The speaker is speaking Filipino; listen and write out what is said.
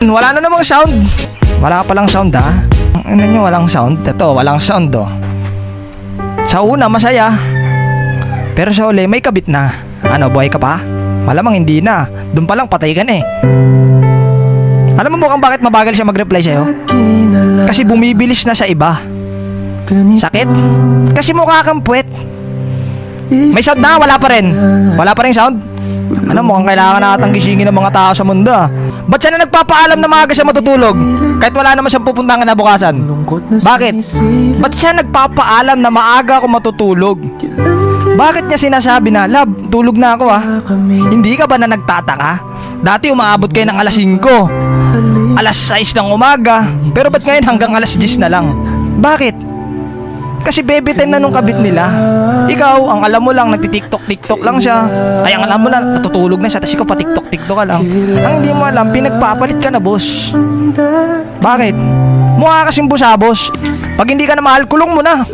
Wala na namang sound. Wala palang sound ha. Ano nyo, walang sound? Ito, walang sound oh. Sa una, masaya. Pero sa uli, may kabit na. Ano, buhay ka pa? Malamang hindi na. Doon pa lang, patay ka na eh. Alam mo mukhang bakit mabagal siya mag-reply sa'yo? Kasi bumibilis na sa iba. Sakit? Kasi mukha kang puwet. May sound na, wala pa rin. Wala pa rin sound? Ano, mukhang kailangan natang gisingin ng mga tao sa mundo ah. Ba't siya na nagpapaalam na maaga siya matutulog? Kahit wala naman siyang pupuntahan na bukasan. Bakit? Ba't siya nagpapaalam na maaga ako matutulog? Bakit niya sinasabi na, love, tulog na ako ah? Hindi ka ba na nagtataka? Dati umaabot kayo ng alas 5, alas 6 ng umaga, pero ba't ngayon hanggang alas 10 na lang? Bakit? Kasi baby time na nung kabit nila. Ikaw, ang alam mo lang, nagtitiktok-tiktok lang siya. Kaya ang alam mo na, natutulog na siya, tapos ikaw patiktok-tiktok ka lang. Ang hindi mo alam, pinagpapalit ka na, boss. Bakit? Mukha kasing busabos. Pag hindi ka na mahal, kulong mo na.